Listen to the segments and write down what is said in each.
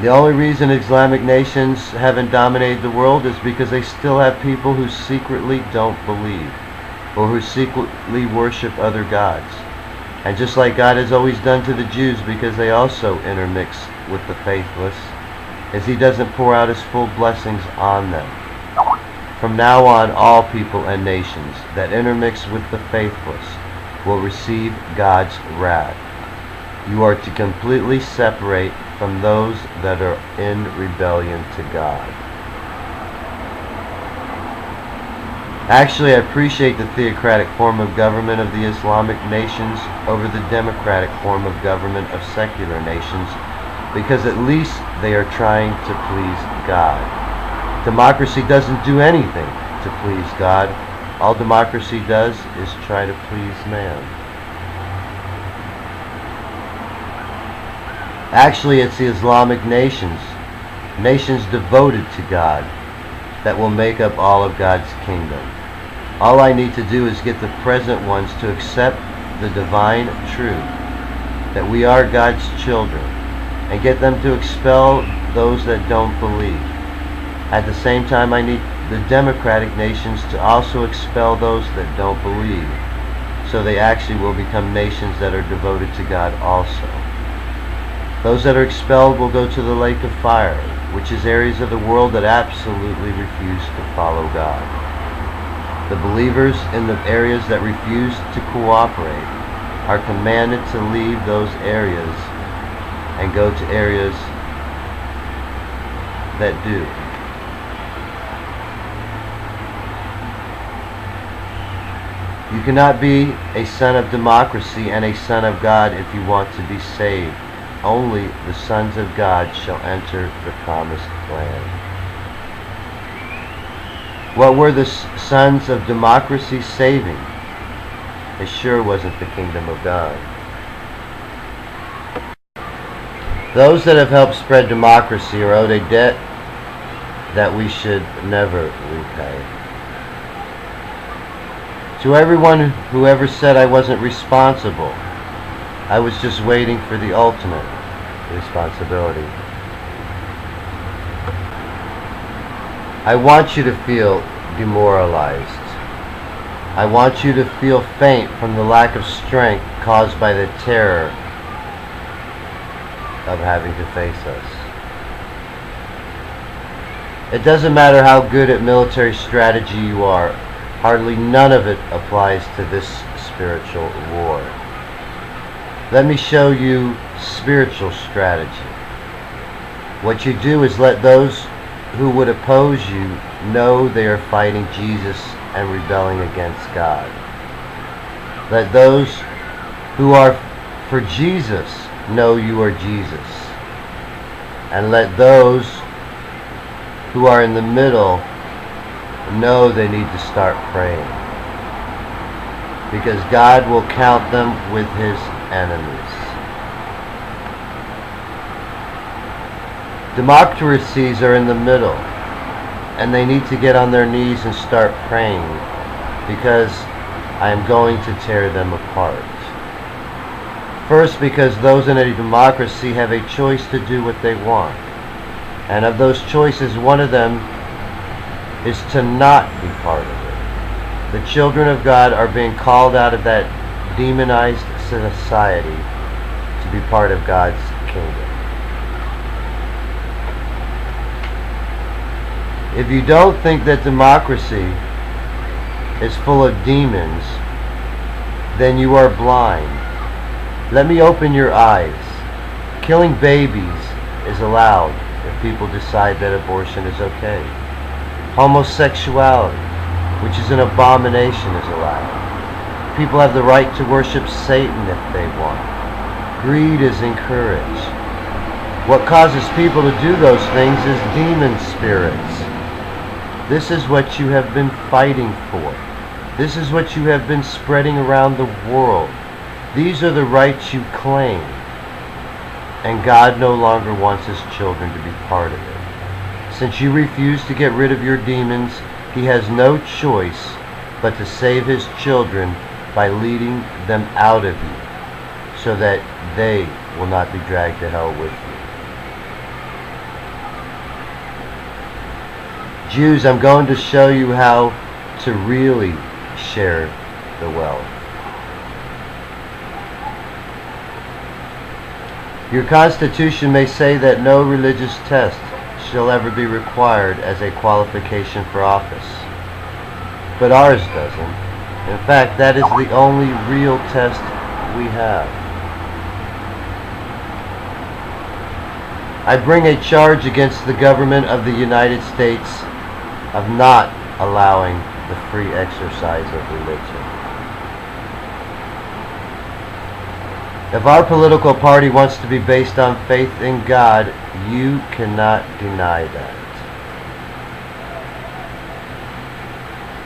The only reason Islamic nations haven't dominated the world is because they still have people who secretly don't believe, or who secretly worship other gods. And just like God has always done to the Jews, because they also intermix with the faithless, is He doesn't pour out His full blessings on them. From now on, all people and nations that intermix with the faithless will receive God's wrath. You are to completely separate from those that are in rebellion to God. Actually, I appreciate the theocratic form of government of the Islamic nations over the democratic form of government of secular nations, because at least they are trying to please God. Democracy doesn't do anything to please God. All democracy does is try to please man. Actually, it's the Islamic nations devoted to God, that will make up all of God's kingdom. All I need to do is get the present ones to accept the divine truth that we are God's children, and get them to expel those that don't believe. At the same time, I need the democratic nations to also expel those that don't believe, so they actually will become nations that are devoted to God also. Those that are expelled will go to the lake of fire, which is areas of the world that absolutely refuse to follow God. The believers in the areas that refuse to cooperate are commanded to leave those areas and go to areas that do. You cannot be a son of democracy and a son of God if you want to be saved. Only the sons of God shall enter the promised land. What were the sons of democracy saving? It sure wasn't the kingdom of God. Those that have helped spread democracy are owed a debt that we should never repay. To everyone who ever said I wasn't responsible, I was just waiting for the ultimate responsibility. I want you to feel demoralized. I want you to feel faint from the lack of strength caused by the terror of having to face us. It doesn't matter how good at military strategy you are, hardly none of it applies to this spiritual war. Let me show you spiritual strategy. What you do is let those who would oppose you know they are fighting Jesus and rebelling against God. Let those who are for Jesus know you are Jesus. And let those who are in the middle know they need to start praying, because God will count them with His enemies. Democracies are in the middle, and they need to get on their knees and start praying, because I am going to tear them apart. First, because those in a democracy have a choice to do what they want, and of those choices, one of them is to not be part of it. The children of God are being called out of that demonized society to be part of God's kingdom. If you don't think that democracy is full of demons, then you are blind. Let me open your eyes. Killing babies is allowed if people decide that abortion is okay. Homosexuality, which is an abomination, is allowed. People have the right to worship Satan if they want. Greed is encouraged. What causes people to do those things is demon spirits. This is what you have been fighting for. This is what you have been spreading around the world. These are the rights you claim. And God no longer wants His children to be part of it. Since you refuse to get rid of your demons, He has no choice but to save His children by leading them out of you, so that they will not be dragged to hell with you. Jews, I'm going to show you how to really share the wealth. Your Constitution may say that no religious test shall ever be required as a qualification for office, but ours doesn't. In fact, that is the only real test we have. I bring a charge against the government of the United States of not allowing the free exercise of religion. If our political party wants to be based on faith in God, you cannot deny that.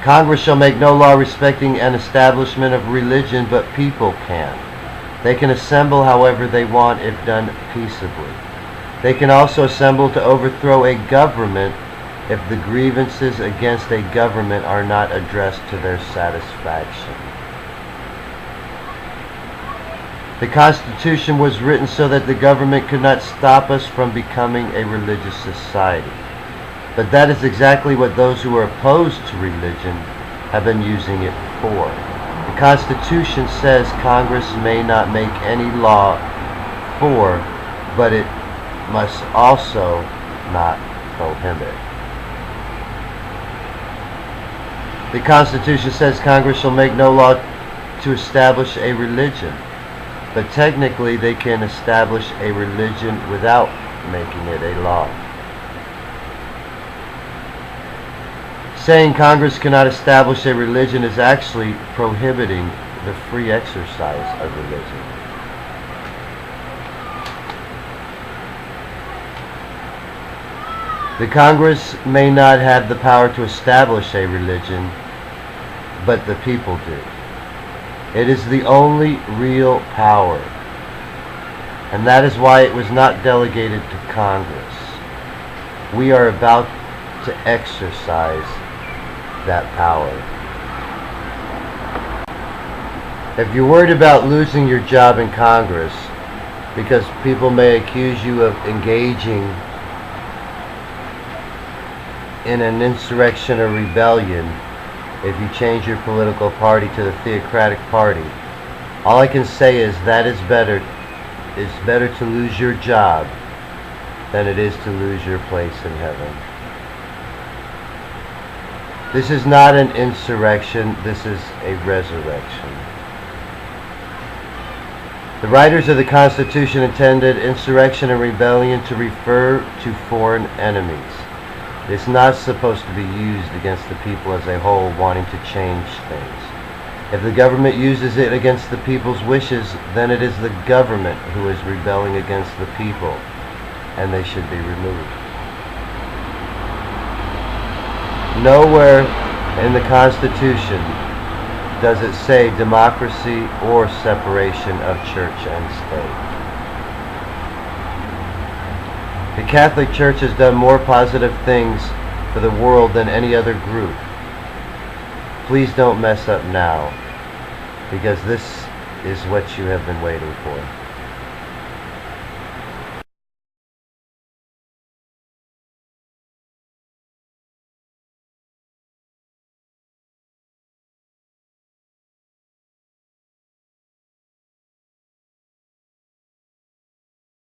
Congress shall make no law respecting an establishment of religion, but people can. They can assemble however they want if done peaceably. They can also assemble to overthrow a government if the grievances against a government are not addressed to their satisfaction. The Constitution was written so that the government could not stop us from becoming a religious society. But that is exactly what those who are opposed to religion have been using it for. The Constitution says Congress may not make any law for, but it must also not prohibit. The Constitution says Congress shall make no law to establish a religion, but technically they can establish a religion without making it a law. Saying Congress cannot establish a religion is actually prohibiting the free exercise of religion. The Congress may not have the power to establish a religion, but the people do. It is the only real power, and that is why it was not delegated to Congress. We are about to exercise that power. If you're worried about losing your job in Congress because people may accuse you of engaging in an insurrection or rebellion if you change your political party to the theocratic party, all I can say is that it's better to lose your job than it is to lose your place in heaven. This is not an insurrection, this is a resurrection. The writers of the Constitution intended insurrection and rebellion to refer to foreign enemies. It's not supposed to be used against the people as a whole wanting to change things. If the government uses it against the people's wishes, then it is the government who is rebelling against the people, and they should be removed. Nowhere in the Constitution does it say democracy or separation of church and state. The Catholic Church has done more positive things for the world than any other group. Please don't mess up now, because this is what you have been waiting for.